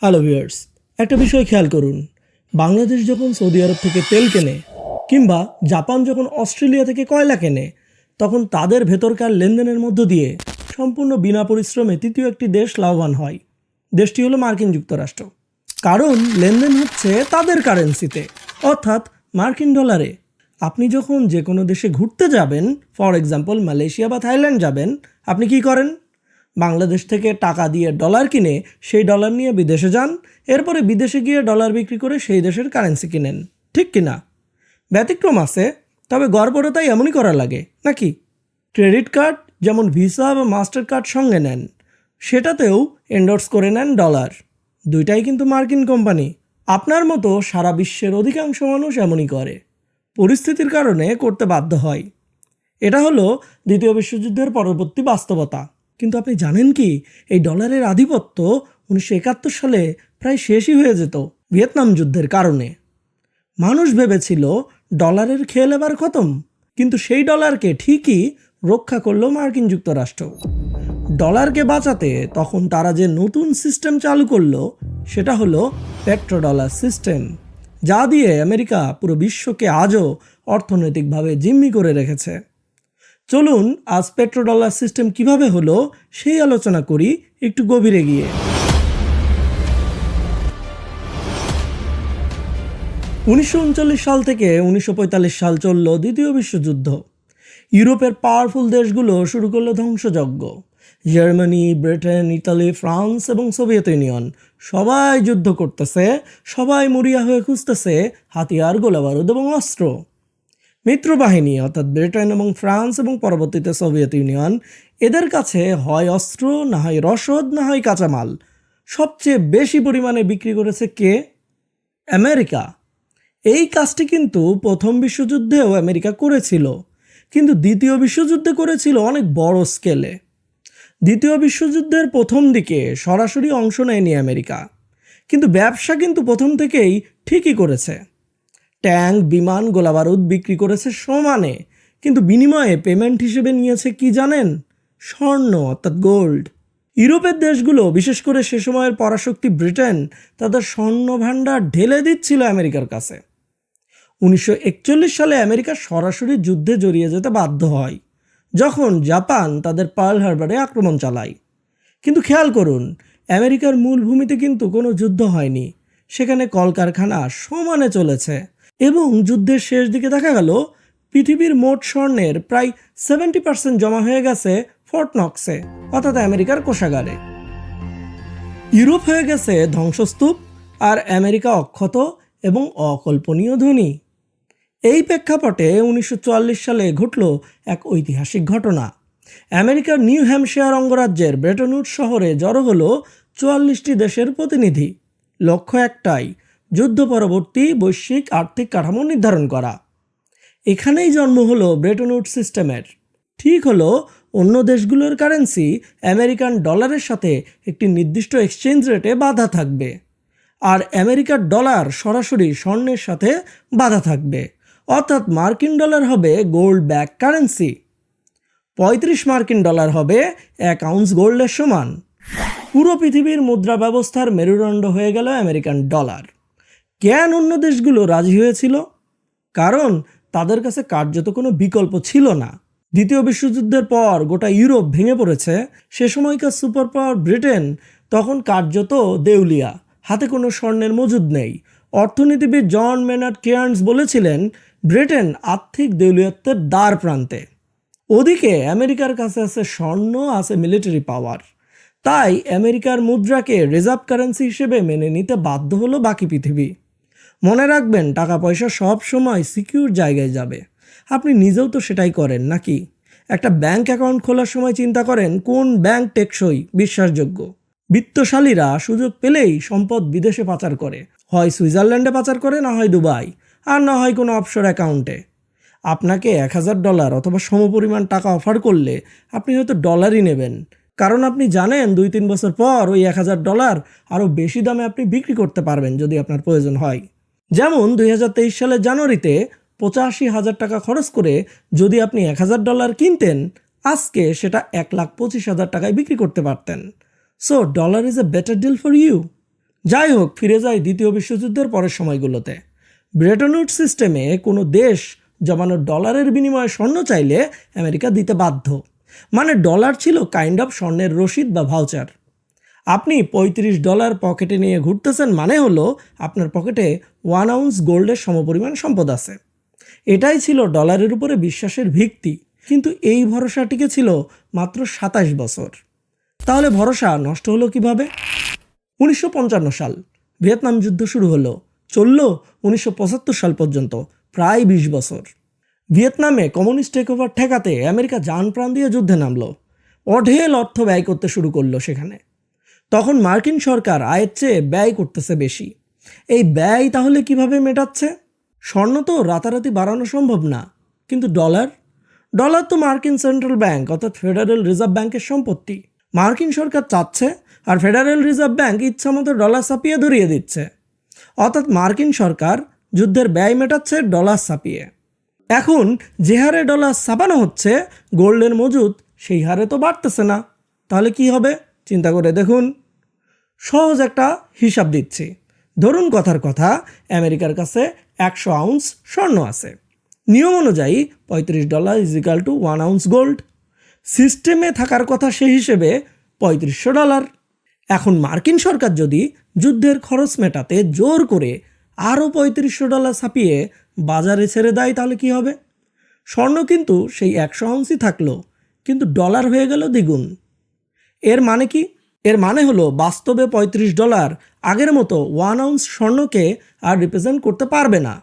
Hello viewers, একটা বিষয় খেয়াল করুন। বাংলাদেশ যখন সৌদি আরব থেকে তেল কেনে কিংবা জাপান যখন অস্ট্রেলিয়া থেকে কয়লা কেনে, তখন তাদের ভেতরকার লেনদেনের মধ্য দিয়ে সম্পূর্ণ বিনা পরিশ্রমে তৃতীয় একটি দেশ লাভবান হয়। দেশটি হলো মার্কিন যুক্তরাষ্ট্র। কারণ লেনদেন হচ্ছে তাদের কারেন্সিতে, অর্থাৎ মার্কিন ডলারে। আপনি যখন যে কোনো দেশে ঘুরতে যাবেন, ফর এক্সাম্পল মালয়েশিয়া বা থাইল্যান্ড যাবেন, আপনি কি করেন? বাংলাদেশ থেকে টাকা দিয়ে ডলার কিনে সেই ডলার নিয়ে বিদেশে যান, এরপরে বিদেশে গিয়ে ডলার বিক্রি করে সেই দেশের কারেন্সি কিনেন, ঠিক কিনা? ব্যতিক্রম আছে, তবে গড়পড়ে তাই এমনই করা লাগে নাকি? ক্রেডিট কার্ড যেমন ভিসা বা মাস্টার কার্ড সঙ্গে নেন, সেটাতেও এন্ডোর্স করে নেন ডলার। দুইটাই কিন্তু মার্কিন কোম্পানি। আপনার মতো সারা বিশ্বের অধিকাংশ মানুষ এমনই করে, পরিস্থিতির কারণে করতে বাধ্য হয়। এটা হলো দ্বিতীয় বিশ্বযুদ্ধের পরবর্তী বাস্তবতা। কিন্তু আপনি জানেন কি, এই ডলারের আধিপত্য 1971 সালে প্রায় শেষই হয়ে যেত ভিয়েতনাম যুদ্ধের কারণে। মানুষ ভেবেছিল ডলারের খেল এবার খতম, কিন্তু সেই ডলারকে ঠিকই রক্ষা করলো মার্কিন যুক্তরাষ্ট্র। ডলারকে বাঁচাতে তখন তারা যে নতুন সিস্টেম চালু করলো, সেটা হলো পেট্রোডলার সিস্টেম, যা দিয়ে আমেরিকা পুরো বিশ্বকে আজও অর্থনৈতিকভাবে জিম্মি করে রেখেছে। চলুন আজ পেট্রোডলার সিস্টেম কিভাবে হলো সেই আলোচনা করি একটু গভীরে গিয়ে। 1939 সাল থেকে 1945 সাল চলল দ্বিতীয় বিশ্বযুদ্ধ। ইউরোপের পাওয়ারফুল দেশগুলো শুরু করলো ধ্বংসযজ্ঞ। জার্মানি, ব্রিটেন, ইতালি, ফ্রান্স এবং সোভিয়েত ইউনিয়ন সবাই যুদ্ধ করতেছে, সবাই মরিয়া হয়ে খুঁজতেছে হাতিয়ার, গোলাবারুদ এবং অস্ত্র। মিত্রবাহিনী অর্থাৎ ব্রিটেন এবং ফ্রান্স এবং পরবর্তীতে সোভিয়েত ইউনিয়ন, এদের কাছে হয় অস্ত্র, না হয় রসদ, না হয় কাঁচামাল। সবচেয়ে বেশি পরিমাণে বিক্রি করেছে কে? আমেরিকা। এই কাজটি কিন্তু প্রথম বিশ্বযুদ্ধেও আমেরিকা করেছিল, কিন্তু দ্বিতীয় বিশ্বযুদ্ধে করেছিল অনেক বড় স্কেলে। দ্বিতীয় বিশ্বযুদ্ধের প্রথম দিকে সরাসরি অংশ নেয়নি আমেরিকা, কিন্তু ব্যবসা কিন্তু প্রথম থেকেই ঠিকই করেছে। ট্যাঙ্ক, বিমান, গোলাবারুদ বিক্রি করেছে সমানে, কিন্তু বিনিময়ে পেমেন্ট হিসেবে নিয়েছে কি জানেন? স্বর্ণ অর্থাৎ গোল্ড। ইউরোপের দেশগুলো, বিশেষ করে সে সময়ের পরাশক্তি ব্রিটেন, তাদের স্বর্ণ ভাণ্ডার ঢেলে দিচ্ছিল আমেরিকার কাছে। 1941 সালে আমেরিকা সরাসরি যুদ্ধে জড়িয়ে যেতে বাধ্য হয় যখন জাপান তাদের পার্ল হারবারে আক্রমণ চালায়। কিন্তু খেয়াল করুন, আমেরিকার মূল ভূমিতে কিন্তু কোনো যুদ্ধ হয়নি, সেখানে কলকারখানা সমানে চলেছে। এবং যুদ্ধের শেষ দিকে দেখা গেল পৃথিবীর মোট স্বর্ণের প্রায় 70% জমা হয়ে গেছে ফোর্ট নক্সে, অর্থাৎ আমেরিকার কোষাগারে। ইউরোপ হয়ে গেছে ধ্বংসস্তূপ, আর আমেরিকা অক্ষত এবং অকল্পনীয় ধনী। এই প্রেক্ষাপটে 1944 সালে ঘটল এক ঐতিহাসিক ঘটনা। আমেরিকার নিউ হ্যাম্পশায়ার অঙ্গরাজ্যের ব্রেটন উডস শহরে জড়ো হলো 44টি দেশের প্রতিনিধি। লক্ষ্য একটাই, যুদ্ধ পরবর্তী বৈশ্বিক আর্থিক কাঠামো নির্ধারণ করা। এখানেই জন্ম হলো ব্রেটন উডস সিস্টেমের। ঠিক হলো, অন্য দেশগুলোর কারেন্সি আমেরিকান ডলারের সাথে একটি নির্দিষ্ট এক্সচেঞ্জ রেটে বাঁধা থাকবে, আর আমেরিকার ডলার সরাসরি স্বর্ণের সাথে বাঁধা থাকবে, অর্থাৎ মার্কিন ডলার হবে গোল্ড ব্যাক কারেন্সি। 35 মার্কিন ডলার হবে 1 আউন্স গোল্ডের সমান। পুরো পৃথিবীর মুদ্রা ব্যবস্থার মেরুদণ্ড হয়ে গেল আমেরিকান ডলার। কেন অন্য দেশগুলো রাজি হয়েছিল? কারণ তাদের কাছে কার্যত কোনো বিকল্প ছিল না। দ্বিতীয় বিশ্বযুদ্ধের পর গোটা ইউরোপ ভেঙে পড়েছে। সে সময়কার সুপার পাওয়ার ব্রিটেন তখন কার্যত দেউলিয়া, হাতে কোনো স্বর্ণের মজুদ নেই। অর্থনীতিবিদ জন মেনার্ড কেয়ার্নস বলেছিলেন, ব্রিটেন আর্থিক দেউলিয়াত্বের দ্বার প্রান্তে। ওদিকে আমেরিকার কাছে আছে স্বর্ণ, আছে মিলিটারি পাওয়ার। তাই আমেরিকার মুদ্রাকে রিজার্ভ কারেন্সি হিসেবে মেনে নিতে বাধ্য হলো বাকি পৃথিবী। মনে রাখবেন, টাকা পয়সা সব সময় সিকিউর জায়গায় যাবে। আপনি নিজেও তো সেটাই করেন নাকি? একটা ব্যাংক অ্যাকাউন্ট খোলার সময় চিন্তা করেন কোন ব্যাংক টেকসই, বিশ্বাসযোগ্য। বিত্তশালীরা সুযোগ পেলেই সম্পদ বিদেশে পাচার করে, হয় সুইজারল্যান্ডে পাচার করে, না হয় দুবাই, আর না হয় কোনো অফশোর অ্যাকাউন্টে। আপনাকে $1000 অথবা সমপরিমাণ টাকা অফার করলে আপনি হয়তো ডলারই নেবেন, কারণ আপনি জানেন 2-3 বছর পর ওই $1000 আরও বেশি দামে আপনি বিক্রি করতে পারবেন যদি আপনার প্রয়োজন হয়। যেমন 2023 সালের জানুয়ারিতে 85,000 টাকা খরচ করে যদি আপনি $1000 কিনতেন, আজকে সেটা 1,25,000 টাকায় বিক্রি করতে পারতেন। So dollar is a better deal for you. যাই হোক, ফিরে যায় দ্বিতীয় বিশ্বযুদ্ধের পরের সময়গুলোতে। ব্রেটন উডস সিস্টেমে কোনো দেশ জমানো ডলারের বিনিময়ে স্বর্ণ চাইলে আমেরিকা দিতে বাধ্য। মানে ডলার ছিল কাইন্ড অফ স্বর্ণের রসিদ বা ভাউচার। আপনি $35 পকেটে নিয়ে ঘুরতেছেন মানে হলো আপনার পকেটে 1 আউন্স গোল্ডের সমপরিমাণ সম্পদ আছে। এটাই ছিল ডলারের উপরে বিশ্বাসের ভিত্তি। কিন্তু এই ভরসা টিকে ছিল মাত্র 27 বছর। তাহলে ভরসা নষ্ট হলো কিভাবে? 1955 সাল ভিয়েতনাম যুদ্ধ শুরু হলো, চলল 1975 সাল পর্যন্ত, প্রায় 20 বছর। ভিয়েতনামে কমিউনিস্ট টেকওভার ঠেকাতে আমেরিকা জান প্রাণ দিয়ে যুদ্ধে নামলো, অঢেল অর্থ ব্যয় করতে শুরু করলো সেখানে। তখন মার্কিন সরকার আয়ের চেয়ে ব্যয় করতেছে বেশি। এই ব্যয় তাহলে কিভাবে মেটাচ্ছে? স্বর্ণ তো রাতারাতি বাড়ানো সম্ভব না, কিন্তু ডলার ডলার তো মার্কিন সেন্ট্রাল ব্যাংক অর্থাৎ ফেডারেল রিজার্ভ ব্যাংকের সম্পত্তি। মার্কিন সরকার চাচ্ছে আর ফেডারেল রিজার্ভ ব্যাংক ইচ্ছামতো ডলার ছাপিয়ে ধরিয়ে দিচ্ছে। অর্থাৎ মার্কিন সরকার যুদ্ধের ব্যয় মেটাচ্ছে ডলার ছাপিয়ে। এখন যে হারে ডলার ছাপানো হচ্ছে, গোল্ডের মজুদ সেই হারে তো বাড়তেছে না। তাহলে কি হবে চিন্তা করে দেখুন। সহজ একটা হিসাব দিচ্ছি। ধরুন কথার কথা, আমেরিকার কাছে 100 আউন্স স্বর্ণ আছে। নিয়ম অনুযায়ী $35 = 1 আউন্স গোল্ড। সিস্টেমে থাকার কথা সেই হিসেবে $3500। এখন মার্কিন সরকার যদি যুদ্ধের খরচ মেটাতে জোর করে আরও $3500 ছাপিয়ে বাজারে ছেড়ে দেয়, তাহলে কি হবে? স্বর্ণ কিন্তু সেই 100 আউন্সই থাকলো, কিন্তু ডলার হয়ে গেল দ্বিগুণ। এর মানে কি? এর মানে হলো বাস্তবে $35 আগের মতো 1 আউন্স স্বর্ণকে আর রিপ্রেজেন্ট করতে পারবে না।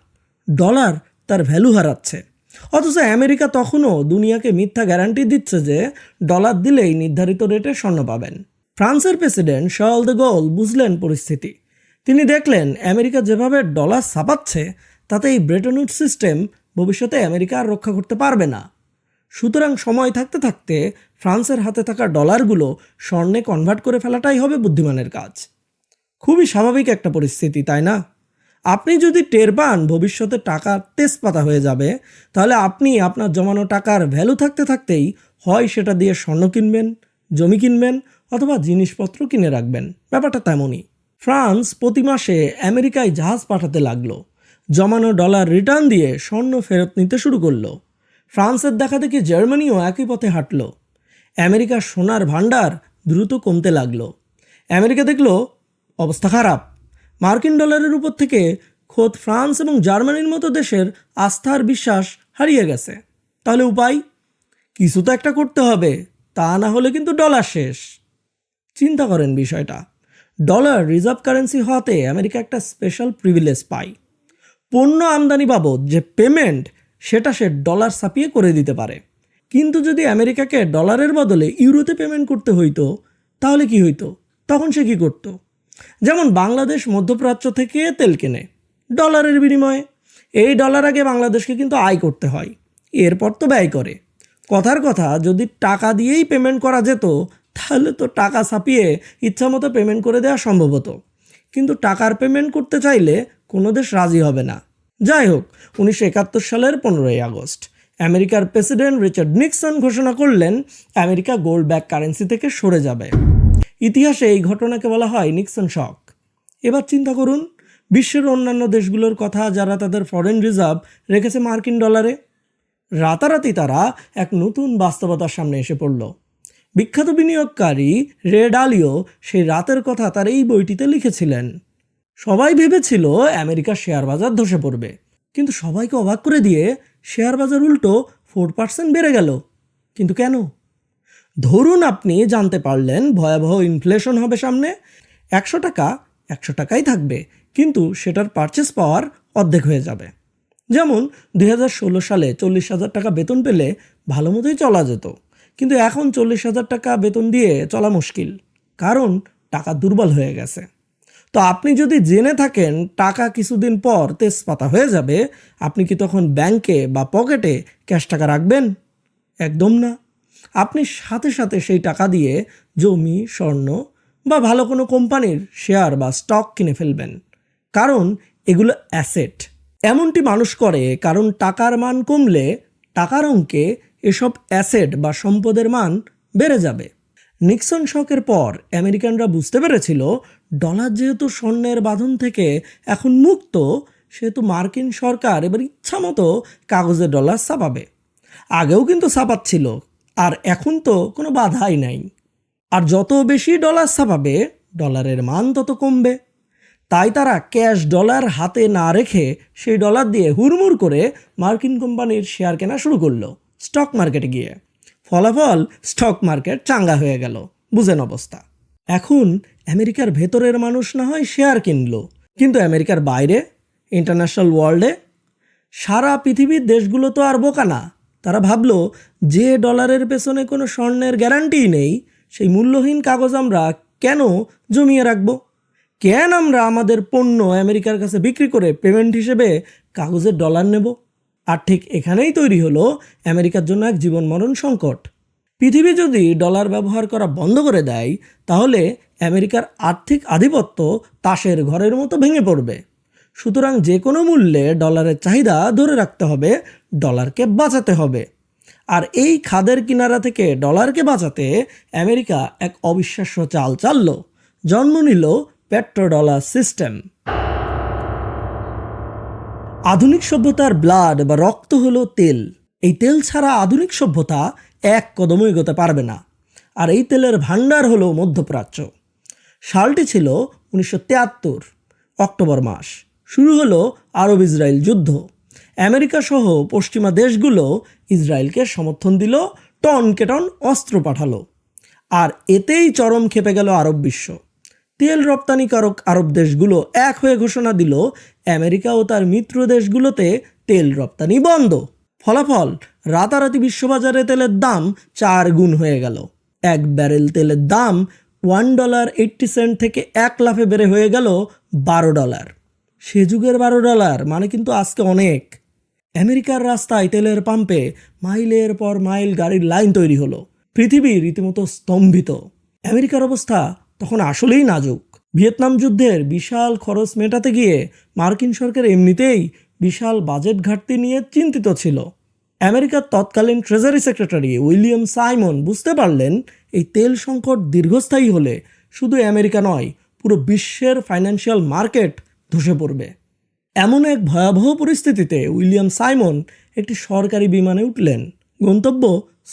ডলার তার ভ্যালু হারাচ্ছে। অথচ আমেরিকা তখনও দুনিয়াকে মিথ্যা গ্যারান্টি দিচ্ছে যে ডলার দিলেই নির্ধারিত রেটে স্বর্ণ পাবেন। ফ্রান্সের প্রেসিডেন্ট শার্ল দ্য গোল বুঝলেন পরিস্থিতি। তিনি দেখলেন আমেরিকা যেভাবে ডলার ছাপাচ্ছে তাতে এই ব্রেটন উডস সিস্টেম ভবিষ্যতে আমেরিকা আর রক্ষা করতে পারবে না। সুতরাং সময় থাকতে থাকতে ফ্রান্সের হাতে থাকা ডলারগুলো স্বর্ণে কনভার্ট করে ফেলাটাই হবে বুদ্ধিমানের কাজ। খুবই স্বাভাবিক একটা পরিস্থিতি, তাই না? আপনি যদি টের পান ভবিষ্যতে টাকা তেজপাতা হয়ে যাবে, তাহলে আপনি আপনার জমানো টাকার ভ্যালু থাকতে থাকতেই হয় সেটা দিয়ে স্বর্ণ কিনবেন, জমি কিনবেন, অথবা জিনিসপত্র কিনে রাখবেন। ব্যাপারটা তেমনই। ফ্রান্স প্রতি মাসে আমেরিকায় জাহাজ পাঠাতে লাগলো, জমানো ডলার রিটার্ন দিয়ে স্বর্ণ ফেরত নিতে শুরু করলো। ফ্রান্সের দেখা দেখি জার্মানিও একই পথে হাঁটলো। আমেরিকার সোনার ভাণ্ডার দ্রুত কমতে লাগলো। আমেরিকা দেখলো অবস্থা খারাপ। মার্কিন ডলারের উপর থেকে খোদ ফ্রান্স এবং জার্মানির মতো দেশের আস্থা আর বিশ্বাস হারিয়ে গেছে। তাহলে উপায়? কিছু তো একটা করতে হবে, তা না হলে কিন্তু ডলার শেষ। চিন্তা করেন বিষয়টা। ডলার রিজার্ভ কারেন্সি হওয়াতে আমেরিকা একটা স্পেশাল প্রিভিলেজ পায়। পণ্য আমদানি বাবদ যে পেমেন্ট, সেটা সে ডলার ছাপিয়ে করে দিতে পারে। কিন্তু যদি আমেরিকাকে ডলারের বদলে ইউরোতে পেমেন্ট করতে হইতো, তাহলে কি হইতো? তখন সে কী করতো? যেমন বাংলাদেশ মধ্যপ্রাচ্য থেকে তেল কেনে ডলারের বিনিময়ে। এই ডলার আগে বাংলাদেশকে কিন্তু আয় করতে হয়, এরপর তো ব্যয় করে। কথার কথা, যদি টাকা দিয়েই পেমেন্ট করা যেত তাহলে তো টাকা ছাপিয়ে ইচ্ছামতো পেমেন্ট করে দেওয়া সম্ভব হতো। কিন্তু টাকার পেমেন্ট করতে চাইলে কোনো দেশ রাজি হবে না। যাই হোক, 1971 সালের 15ই আগস্ট আমেরিকার প্রেসিডেন্ট রিচার্ড নিক্সন ঘোষণা করলেন আমেরিকা গোল্ড ব্যাক কারেন্সি থেকে সরে যাবে। ইতিহাসে এই ঘটনাকে বলা হয় নিক্সন শক। এবার চিন্তা করুন বিশ্বের অন্যান্য দেশগুলোর কথা যারা তাদের ফরেন রিজার্ভ রেখেছে মার্কিন ডলারে। রাতারাতি তারা এক নতুন বাস্তবতার সামনে এসে পড়ল। বিখ্যাত বিনিয়োগকারী রে ডালিও সেই রাতের কথা তার এই বইটিতে লিখেছিলেন। সবাই ভেবেছিল আমেরিকার শেয়ার বাজার ধসে পড়বে, কিন্তু সবাইকে অবাক করে দিয়ে শেয়ার বাজার উল্টো 4% বেড়ে গেল। কিন্তু কেন? ধরুন আপনি জানতে পারলেন ভয়াবহ ইনফ্লেশন হবে সামনে, 100 টাকা 100 টাকাই থাকবে, কিন্তু সেটার পারচেস পাওয়ার অর্ধেক হয়ে যাবে। যেমন 2016 সালে 40,000 টাকা বেতন পেলে ভালো মতোই চলা যেত, কিন্তু এখন 40,000 টাকা বেতন দিয়ে চলা মুশকিল, কারণ টাকা দুর্বল হয়ে গেছে। তো আপনি যদি জেনে থাকেন টাকা কিছুদিন পর তেজপাতা হয়ে যাবে, আপনি কি তখন ব্যাংকে বা পকেটে ক্যাশ টাকা রাখবেন? একদম না। আপনি সাথে সাথে সেই টাকা দিয়ে জমি, স্বর্ণ বা ভালো কোনো কোম্পানির শেয়ার বা স্টক কিনে ফেলবেন, কারণ এগুলো অ্যাসেট। এমনটি মানুষ করে কারণ টাকার মান কমলে টাকার অঙ্কে এসব অ্যাসেট বা সম্পদের মান বেড়ে যাবে। নিক্সন শকের পর আমেরিকানরা বুঝতে পেরেছিল ডলার যেহেতু স্বর্ণের বাঁধন থেকে এখন মুক্ত, সেহেতু মার্কিন সরকার এবার ইচ্ছামতো কাগজে ডলার ছাপাবে। আগেও কিন্তু ছাপাচ্ছিল, আর এখন তো কোনো বাধাই নাই। আর যত বেশি ডলার ছাপাবে, ডলারের মান তত কমবে। তাই তারা ক্যাশ ডলার হাতে না রেখে সেই ডলার দিয়ে হুড়মুড় করে মার্কিন কোম্পানির শেয়ার কেনা শুরু করলো স্টক মার্কেটে গিয়ে। ফলাফল, স্টক মার্কেট চাঙ্গা হয়ে গেল। বুঝেন অবস্থা। এখন আমেরিকার ভেতরের মানুষ না হয় শেয়ার কিনলো, কিন্তু আমেরিকার বাইরে, ইন্টারন্যাশনাল ওয়ার্ল্ডে, সারা পৃথিবীর দেশগুলো তো আর বোকা না। তারা ভাবলো, যে ডলারের পেছনে কোনো স্বর্ণের গ্যারান্টিই নেই, সেই মূল্যহীন কাগজ আমরা কেন জমিয়ে রাখবো? কেন আমরা আমাদের পণ্য আমেরিকার কাছে বিক্রি করে পেমেন্ট হিসেবে কাগজের ডলার নেব? আর ঠিক এখানেই তৈরি হলো আমেরিকার জন্য এক জীবন মরণ সংকট। পৃথিবী যদি ডলার ব্যবহার করা বন্ধ করে দেয়, তাহলে আমেরিকার আর্থিক আধিপত্য তাসের ঘরের মতো ভেঙে পড়বে। সুতরাং যে কোনো মূল্যে ডলারের চাহিদা ধরে রাখতে হবে, ডলারকে বাঁচাতে হবে। আর এই খাদের কিনারা থেকে ডলারকে বাঁচাতে আমেরিকা এক অবিশ্বাস্য চাল চালল। জন্ম নিল পেট্রোডলার সিস্টেম। আধুনিক সভ্যতার ব্লাড বা রক্ত হলো তেল। এই তেল ছাড়া আধুনিক সভ্যতা এক কদমও এগোতে পারবে না। আর এই তেলের ভাণ্ডার হলো মধ্যপ্রাচ্য। সালটি ছিল 1973, অক্টোবর মাস। শুরু হলো আরব ইসরায়েল যুদ্ধ। আমেরিকা সহ পশ্চিমা দেশগুলো ইসরায়েলকে সমর্থন দিল, টনকে টন অস্ত্র পাঠালো। আর এতেই চরম খেপে গেল আরব বিশ্ব। তেল রপ্তানিকারক আরব দেশগুলো এক হয়ে ঘোষণা দিল আমেরিকা ও তার মিত্র দেশগুলোতে তেল রপ্তানি বন্ধ। ফলাফল, রাতারাতি বিশ্ববাজারে তেলের দাম 4 গুণ হয়ে গেল। এক ব্যারেল তেলের দাম $1.80 থেকে 1 লাফে বেড়ে হয়ে গেল $12। সে যুগের $12 মানে কিন্তু আজকে অনেক। আমেরিকার রাস্তায় তেলের পাম্পে মাইলের পর মাইল গাড়ির লাইন তৈরি হলো। পৃথিবী রীতিমতো স্তম্ভিত। আমেরিকার অবস্থা তখন আসলেই নাজুক। ভিয়েতনাম যুদ্ধের বিশাল খরচ মেটাতে গিয়ে মার্কিন সরকার এমনিতেই বিশাল বাজেট ঘাটতি নিয়ে চিন্তিত ছিল। আমেরিকার তৎকালীন ট্রেজারি সেক্রেটারি উইলিয়াম সাইমন বুঝতে পারলেন, এই তেল সংকট দীর্ঘস্থায়ী হলে শুধু আমেরিকা নয়, পুরো বিশ্বের ফাইন্যান্সিয়াল মার্কেট ধসে পড়বে। এমন এক ভয়াবহ পরিস্থিতিতে উইলিয়াম সাইমন একটি সরকারি বিমানে উঠলেন। গন্তব্য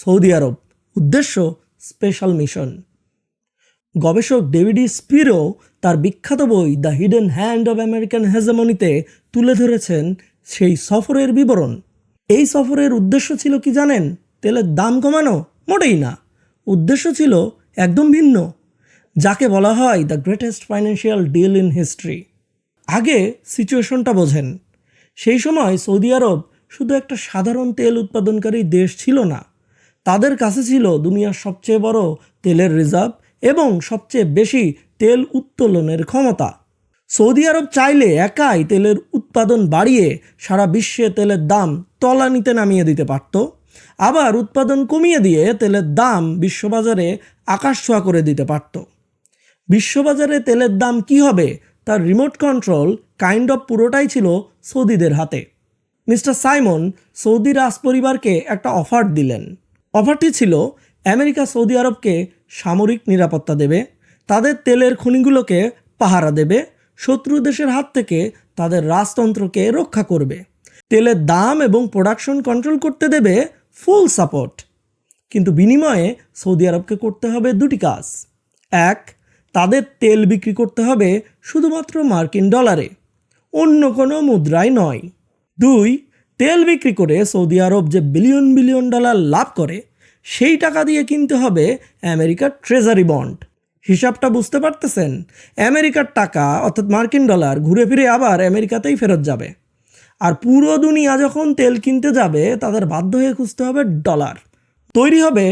সৌদি আরব, উদ্দেশ্য স্পেশাল মিশন। গবেষক ডেভিড স্পিরো তার বিখ্যাত বই the hidden hand of American হেজেমনিতে তুলে ধরেছেন সেই সফরের বিবরণ। এই সফরের উদ্দেশ্য ছিল কি জানেন? তেলের দাম কমানো? মোটেই না। উদ্দেশ্য ছিল একদম ভিন্ন, যাকে বলা হয় the greatest financial deal in history. আগে সিচুয়েশনটা বোঝেন। সেই সময় সৌদি আরব শুধু একটা সাধারণ তেল উৎপাদনকারী দেশ ছিল না, তাদের কাছে ছিল দুনিয়ার সবচেয়ে বড় তেলের রিজার্ভ এবং সবচেয়ে বেশি তেল উত্তোলনের ক্ষমতা। সৌদি আরব চাইলে একাই তেলের উৎপাদন বাড়িয়ে সারা বিশ্বে তেলের দাম তলানিতে নামিয়ে দিতে পারত, আবার উৎপাদন কমিয়ে দিয়ে তেলের দাম বিশ্ববাজারে আকাশ ছোঁয়া করে দিতে পারত। বিশ্ববাজারে তেলের দাম কি হবে তার রিমোট কন্ট্রোল পুরোটাই ছিল সৌদিদের হাতে। মিস্টার সাইমন সৌদি রাজপরিবারকে একটা অফার দিলেন। অফারটি ছিল আমেরিকা সৌদি আরবকে সামরিক নিরাপত্তা দেবে, তাদের তেলের খনিগুলোকে পাহারা দেবে, শত্রু দেশের হাত থেকে তাদের রাজতন্ত্রকে রক্ষা করবে, তেলের দাম এবং প্রোডাকশন কন্ট্রোল করতে দেবে, ফুল সাপোর্ট। কিন্তু বিনিময়ে সৌদি আরবকে করতে হবে দুটি কাজ। এক, তাদের তেল বিক্রি করতে হবে শুধুমাত্র মার্কিন ডলারে, অন্য কোনো মুদ্রায় নয়। দুই, তেল বিক্রি করে সৌদি আরব যে বিলিয়ন বিলিয়ন ডলার লাভ করে, সেই টাকা দিয়ে কিনতে হবে আমেরিকার ট্রেজারি বন্ড। হিসাবটা বুঝতে পারতেছেন? আমেরিকার টাকা অর্থাৎ মার্কিন ডলার ঘুরে ফিরে আবার আমেরিকাতেই ফেরত যাবে। আর পুরো দুনিয়া যখন তেল কিনতে যাবে, তাদের বাধ্য হয়ে খুঁজতে হবে ডলার। তৈরি হবে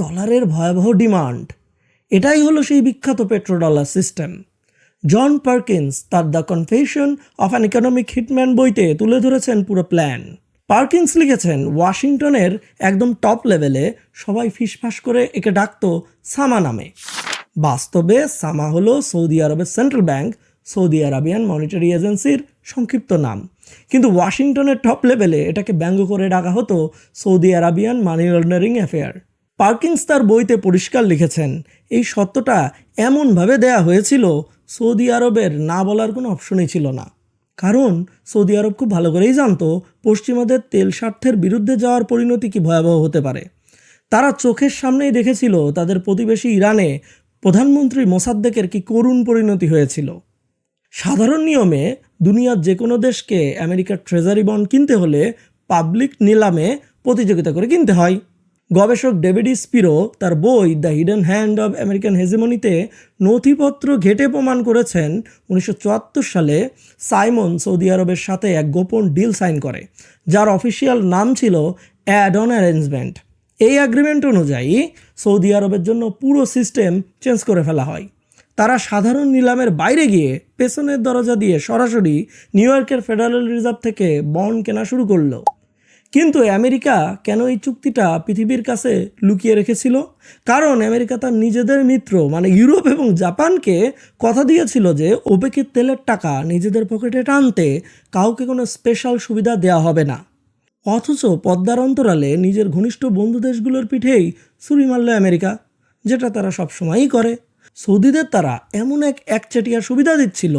ডলারের ভয়াবহ ডিমান্ড। এটাই হলো সেই বিখ্যাত পেট্রোডলার সিস্টেম। জন পার্কিন্স তার the confession of an economic hitman বইতে তুলে ধরেছেন পুরো প্ল্যান। পার্কিন্স লিখেছেন, ওয়াশিংটনের একদম টপ লেভেলে সবাই ফিসফাস করে একে ডাকত সামা নামে। বাস্তবে সামা হলো সৌদি আরবের central bank, Saudi Arabian monetary এজেন্সির সংক্ষিপ্ত নাম। কিন্তু ওয়াশিংটনের টপ লেভেলে এটাকে ব্যঙ্গ করে ডাকা হতো Saudi Arabian money laundering affair. Perkins তার বইতে পরিষ্কার লিখেছেন, এই সত্যটা এমনভাবে দেয়া হয়েছিল সৌদি আরবের না বলার কোনো অপশনই ছিল না। কারণ সৌদি আরব খুব ভালো করেই জানতো পশ্চিমাদের তেল স্বার্থের বিরুদ্ধে যাওয়ার পরিণতি কি ভয়াবহ হতে পারে। তারা চোখের সামনেই দেখেছিল তাদের প্রতিবেশী ইরানে প্রধানমন্ত্রী মোসাদ্দেকের কি করুণ পরিণতি হয়েছিল। সাধারণ নিয়মে দুনিয়ার যে কোনো দেশকে আমেরিকার ট্রেজারি বন্ড কিনতে হলে পাবলিক নিলামে প্রতিযোগিতা করে কিনতে হয়। গবেষক ডেভিড স্পিরো তার বই the hidden hand of American হেজিমনিতে নথিপত্র ঘেটে প্রমাণ করেছেন 1974 সালে সাইমন সৌদি আরবের সাথে এক গোপন ডিল সাইন করে, যার অফিসিয়াল নাম ছিল অ্যাড অন অ্যারেঞ্জমেন্ট। এই অ্যাগ্রিমেন্ট অনুযায়ী সৌদি আরবের জন্য পুরো সিস্টেম চেঞ্জ করে ফেলা হয়। তারা সাধারণ নিলামের বাইরে গিয়ে পেছনের দরজা দিয়ে সরাসরি নিউ ইয়র্কের ফেডারেল রিজার্ভ থেকে বন্ড কেনা শুরু করলো। কিন্তু আমেরিকা কেন এই চুক্তিটা পৃথিবীর কাছে লুকিয়ে রেখেছিল? কারণ আমেরিকা তার নিজেদের মিত্র মানে ইউরোপ এবং জাপানকে কথা দিয়েছিল যে ওপেকের তেলের টাকা নিজেদের পকেটে টানতে কাউকে কোনো স্পেশাল সুবিধা দেওয়া হবে না। অথচ পদ্মার অন্তরালে নিজের ঘনিষ্ঠ বন্ধু দেশগুলোর পিঠেই ছুরি মারল আমেরিকা, যেটা তারা সবসময়ই করে। সৌদিদের তারা এমন এক একচেটিয়া সুবিধা দিচ্ছিল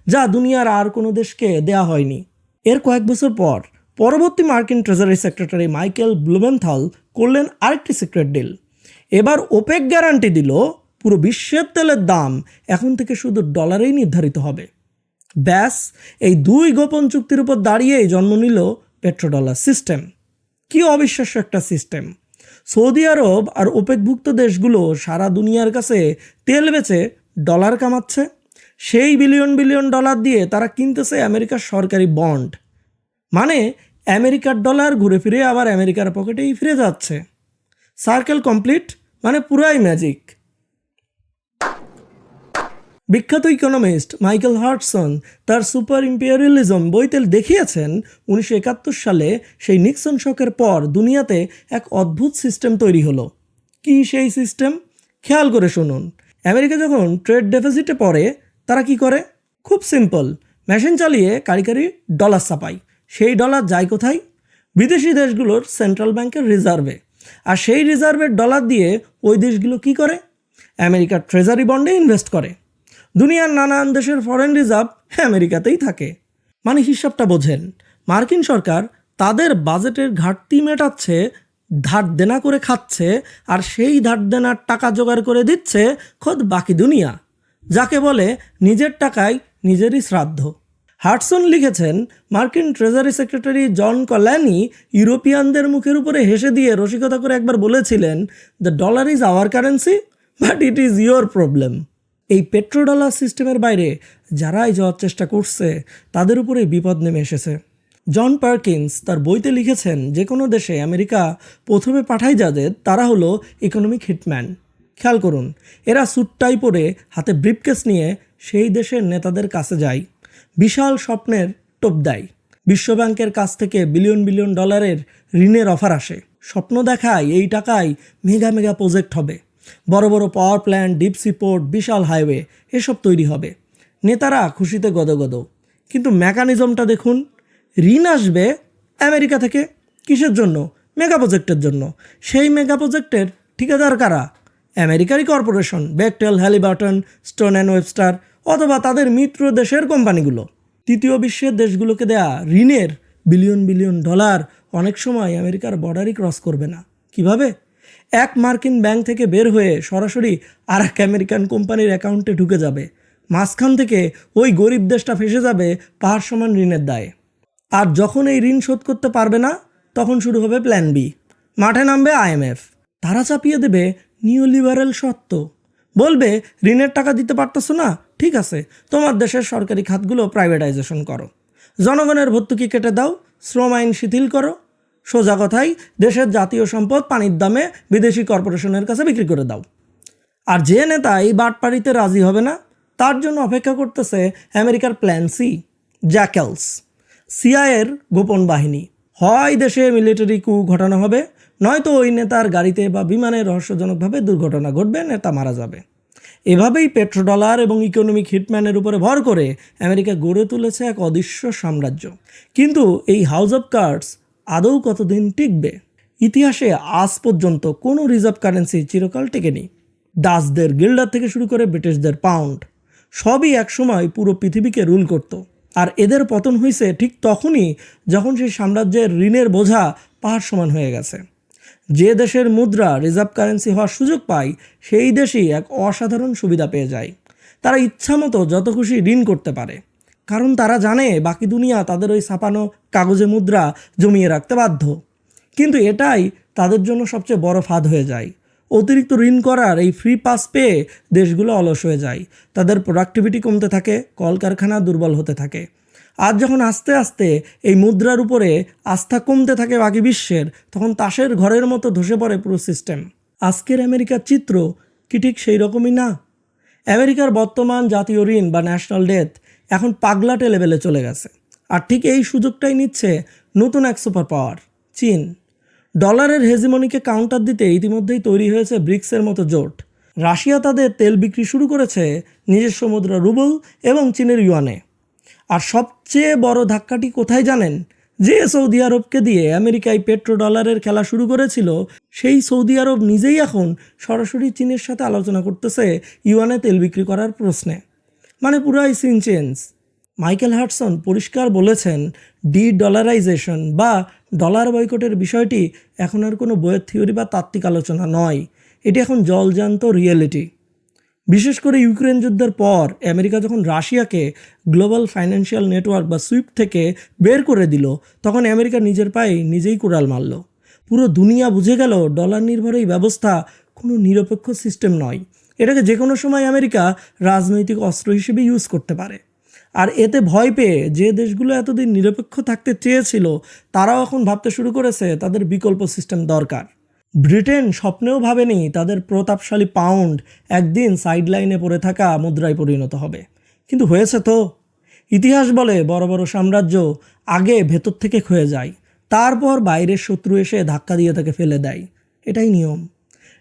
যা দুনিয়ার আর কোনো দেশকে দেয়া হয়নি। এর কয়েক বছর পর পরবর্তী মার্কিন ট্রেজারি সেক্রেটারি মাইকেল ব্লুমেনথাল করলেন আরেকটি সিক্রেট ডিল। এবার ওপেক গ্যারান্টি দিল পুরো বিশ্বের তেলের দাম এখন থেকে শুধু ডলারেই নির্ধারিত হবে। ব্যাস, এই দুই গোপন চুক্তির উপর দাঁড়িয়েই জন্ম নিল পেট্রোডলার সিস্টেম। কি অবিশ্বাস্য একটা সিস্টেম! সৌদি আরব আর ওপেকভুক্ত দেশগুলো সারা দুনিয়ার কাছে তেল বেচে ডলার কামাচ্ছে। সেই বিলিয়ন বিলিয়ন ডলার দিয়ে তারা কিনতেছে আমেরিকার সরকারি বন্ড। মানে আমেরিকার ডলার ঘুরে ফিরে আবার আমেরিকার পকেটেই ফিরে যাচ্ছে। সার্কেল কমপ্লিট, মানে পুরাই ম্যাজিক। বিখ্যাত ইকোনমিস্ট মাইকেল হার্টসন তার সুপার ইম্পেরিয়ালিজম বইতে দেখিয়েছেন 1971 সালে সেই নিক্সন শকের পর দুনিয়াতে এক অদ্ভুত সিস্টেম তৈরি হলো। কি সেই সিস্টেম? খেয়াল করে শুনুন। আমেরিকা যখন ট্রেড ডেফিসিটে পড়ে তারা কি করে? খুব সিম্পল, মেশিন চালিয়ে কারি কারি ডলার ছাপায়। সেই ডলার যায় কোথায়? বিদেশি দেশগুলোর সেন্ট্রাল ব্যাংকের রিজার্ভে। আর সেই রিজার্ভের ডলার দিয়ে ওই দেশগুলো কি করে? আমেরিকার ট্রেজারি বন্ডে ইনভেস্ট করে। দুনিয়ার নানান দেশের ফরেন রিজার্ভ আমেরিকাতেই থাকে। মানে হিসাবটা বোঝেন, মার্কিন সরকার তাদের বাজেটের ঘাটতি মেটাচ্ছে, ধার দেনা করে খাচ্ছে, আর সেই ধার দেনার টাকা জোগাড় করে দিচ্ছে খোদ বাকি দুনিয়া, যাকে বলে নিজের টাকায় নিজেরই শ্রাদ্ধ। হার্টসন লিখেছেন, মার্কিন ট্রেজারি সেক্রেটারি জন কল্যানি ইউরোপিয়ানদের মুখের উপরে হেসে দিয়ে রসিকতা করে একবার বলেছিলেন, the dollar is our currency but it is your problem. এই পেট্রোডলার সিস্টেমের বাইরে যারাই যাওয়ার চেষ্টা করছে তাদের উপরে বিপদ নেমে এসেছে। জন পার্কিন্স তার বইতে লিখেছেন, যে কোনো দেশে আমেরিকা প্রথমে পাঠায় যাদের তারা হলো ইকোনমিক হিটম্যান। খেয়াল করুন, এরা স্যুট টাই পরে হাতে ব্রিফকেস নিয়ে সেই দেশের নেতাদের কাছে যায়, বিশাল স্বপ্নের টোপ দেয়। বিশ্বব্যাংকের কাছ থেকে বিলিয়ন বিলিয়ন ডলারের ঋণের অফার আসে। স্বপ্ন দেখায় এই টাকায় মেগা মেগা প্রজেক্ট হবে, বড় বড় power plant, deep sea port, বিশাল হাইওয়ে এসব তৈরি হবে। নেতারা খুশিতে গদগদ। কিন্তু মেকানিজমটা দেখুন, ঋণ আসবে আমেরিকা থেকে। কিসের জন্য? মেগা প্রজেক্টের জন্য। সেই মেগা প্রজেক্টের ঠিকাদার কারা? আমেরিকারই কর্পোরেশন, বেকটেল, হ্যালিবার্টন, স্টোন অ্যান্ড ওয়েবস্টার, অথবা তাদের মিত্র দেশের কোম্পানিগুলো। তৃতীয় বিশ্বের দেশগুলোকে দেয়া ঋণের বিলিয়ন বিলিয়ন ডলার অনেক সময় আমেরিকার বর্ডারই ক্রস করবে না। কিভাবে? এক মার্কিন ব্যাংক থেকে বের হয়ে সরাসরি আর এক আমেরিকান কোম্পানির অ্যাকাউন্টে ঢুকে যাবে। মাঝখান থেকে ওই গরিব দেশটা ফেসে যাবে পাহাড় সমান ঋণের দায়ে। আর যখন এই ঋণ শোধ করতে পারবে না, তখন শুরু হবে প্ল্যান বি। মাঠে নামবে আইএমএফ। তারা চাপিয়ে দেবে নিউ লিবারেল সত্ত্ব। বলবে, ঋণের টাকা দিতে পারতেছো না, ঠিক আছে, তোমার দেশের সরকারি খাতগুলো প্রাইভেটাইজেশন করো, জনগণের ভর্তুকি কেটে দাও, শ্রম আইন শিথিল করো। সোজা কথাই, দেশের জাতীয় সম্পদ পানির দামে বিদেশি কর্পোরেশনের কাছে বিক্রি করে দাও। আর যে নেতা এই বাটপাড়িতে রাজি হবে না, তার জন্য অপেক্ষা করতেছে আমেরিকার প্ল্যান সি, জ্যাকেলস, সিআইএর গোপন বাহিনী। হয় দেশে মিলিটারি কু ঘটানো হবে, নয়তো ওই নেতার গাড়িতে বা বিমানে রহস্যজনকভাবে দুর্ঘটনা ঘটবে, নেতা মারা যাবে। এভাবেই পেট্রোডলার এবং ইকোনমিক হিটম্যানের উপরে ভর করে আমেরিকা গড়ে তুলেছে এক অদৃশ্য সাম্রাজ্য। কিন্তু এই হাউস অফ কার্ডস আদৌ কতদিন টিকবে? ইতিহাসে আজ পর্যন্ত কোনো রিজার্ভ কারেন্সি চিরকাল টেকেনি। ডাচদের গিল্ডার থেকে শুরু করে ব্রিটিশদের পাউন্ড সবই একসময় পুরো পৃথিবীকে রুল করত। আর এদের পতন হয়েছে ঠিক তখনই যখন সেই সাম্রাজ্যের ঋণের বোঝা পাহাড় সমান হয়ে গেছে। যে দেশের মুদ্রা রিজার্ভ কারেন্সি হওয়ার সুযোগ পায় সেই দেশই এক অসাধারণ সুবিধা পেয়ে যায়। তারা ইচ্ছামতো যত খুশি ঋণ করতে পারে, কারণ তারা জানে বাকি দুনিয়া তাদের ওই ছাপানো কাগজে মুদ্রা জমিয়ে রাখতে বাধ্য। কিন্তু এটাই তাদের জন্য সবচেয়ে বড় ফাঁদ হয়ে যায়। অতিরিক্ত ঋণ করার এই ফ্রি পাস পেয়ে দেশগুলো অলস হয়ে যায়, তাদের প্রোডাক্টিভিটি কমতে থাকে, কলকারখানা দুর্বল হতে থাকে। আজ যখন আস্তে আস্তে এই মুদ্রার উপরে আস্থা কমতে থাকে বাকি বিশ্বের, তখন তাসের ঘরের মতো ধসে পড়ে পুরো সিস্টেম। আজকের আমেরিকার চিত্র কি ঠিক সেই রকমই না? আমেরিকার বর্তমান জাতীয় ঋণ বা ন্যাশনাল ডেথ এখন পাগলাটে লেভেলে চলে গেছে। আর ঠিক এই সুযোগটাই নিচ্ছে নতুন এক সুপার পাওয়ার, চীন। ডলারের হেজিমনিকে কাউন্টার দিতে ইতিমধ্যেই তৈরি হয়েছে ব্রিক্সের মতো জোট। রাশিয়া তাদের তেল বিক্রি শুরু করেছে নিজস্ব মুদ্রা রুবল এবং চীনের ইউয়ানে। আর সবচেয়ে বড় ধাক্কাটি কোথায় জানেন? যে সৌদি আরবকে দিয়ে আমেরিকায় পেট্রো ডলারের খেলা শুরু করেছিল, সেই সৌদি আরব নিজেই এখন সরাসরি চীনের সাথে আলোচনা করতেছে ইউয়ানে তেল বিক্রি করার প্রশ্নে। মানে পুরাই সিন চেঞ্জ। মাইকেল হাডসন পরিষ্কার বলেছেন, ডলারাইজেশন বা ডলার বয়কটের বিষয়টি এখন আর কোনো বইয়ের থিওরি বা তাত্ত্বিক আলোচনা নয়, এটি এখন জলজান্ত রিয়েলিটি। বিশেষ করে ইউক্রেন যুদ্ধের পর আমেরিকা যখন রাশিয়াকে গ্লোবাল ফাইন্যান্সিয়াল নেটওয়ার্ক বা সুইফট থেকে বের করে দিল, তখন আমেরিকা নিজের পায়ে নিজেই কুড়াল মারল। পুরো দুনিয়া বুঝে গেল ডলার নির্ভর এই ব্যবস্থা কোনো নিরপেক্ষ সিস্টেম নয়। এটাকে যে কোনো সময় আমেরিকা রাজনৈতিক অস্ত্র হিসেবে ইউজ করতে পারে। আর এতে ভয় পেয়ে যে দেশগুলো এতদিন নিরপেক্ষ থাকতে চেয়েছিল, তারাও এখন ভাবতে শুরু করেছে তাদের বিকল্প সিস্টেম দরকার। ব্রিটেন স্বপ্নেও ভাবেনি তাদের প্রতাপশালী পাউন্ড একদিন সাইডলাইনে পড়ে থাকা মুদ্রায় পরিণত হবে, কিন্তু হয়েছে তো। ইতিহাস বলে বড় বড় সাম্রাজ্য আগে ভেতর থেকে ক্ষয়ে যায়, তারপর বাইরের শত্রু এসে ধাক্কা দিয়ে তাকে ফেলে দেয়। এটাই নিয়ম।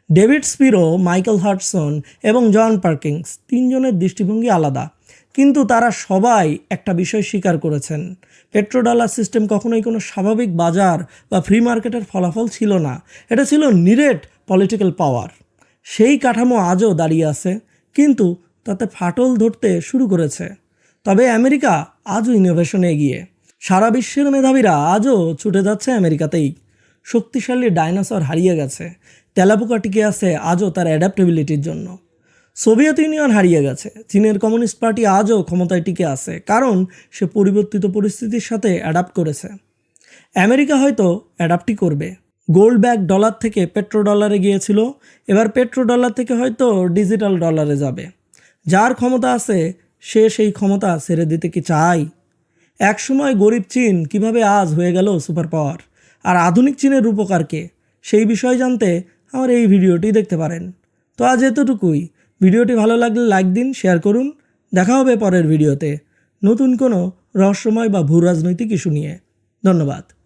ডেভিড স্পিরো, মাইকেল হাডসন এবং জন পার্কিংস তিনজনের দৃষ্টিভঙ্গি আলাদা, কিন্তু তারা সবাই একটা বিষয় স্বীকার করেছেন, পেট্রোডলার সিস্টেম কখনোই কোনো স্বাভাবিক বাজার বা ফ্রি মার্কেটের ফলাফল ছিল না। এটা ছিল নিরেট পলিটিক্যাল পাওয়ার। সেই কাঠামো আজও দাঁড়িয়ে আছে, কিন্তু তাতে ফাটল ধরতে শুরু করেছে। তবে আমেরিকা আজও ইনোভেশনে এগিয়ে। সারা বিশ্বের মেধাবীরা আজও ছুটে যাচ্ছে আমেরিকাতেই। শক্তিশালী ডাইনোসর হারিয়ে গেছে, তেলাপোকা টিকে আছে আজও তার অ্যাডাপ্টেবিলিটির জন্য। সোভিয়েত ইউনিয়ন হারিয়ে গেছে, চীনের কমিউনিস্ট পার্টি আজও ক্ষমতায় টিকে আছে, কারণ সে পরিবর্তিত পরিস্থিতির সাথে অ্যাডাপ্ট করেছে। আমেরিকা হয়তো অ্যাডাপ্টই করবে। গোল্ড ব্যাক ডলার থেকে পেট্রো ডলারে গিয়েছিল, এবার পেট্রো ডলার থেকে হয়তো ডিজিটাল ডলারে যাবে। যার ক্ষমতা আছে সে সেই ক্ষমতা ছেড়ে দিতে কি চায়? একসময় গরিব চীন কিভাবে আজ হয়ে গেল সুপার পাওয়ার, আর আধুনিক চীনের রূপকারকে, সেই বিষয় জানতে আমার এই ভিডিওটি দেখতে পারেন। তো আজ এতটুকুই। ভিডিওটি ভালো লাগলে লাইক দিন, শেয়ার করুন। দেখা হবে পরের ভিডিওতে নতুন কোনো রহস্যময় বা ভূ রাজনৈতিক ইস্যু নিয়ে। ধন্যবাদ।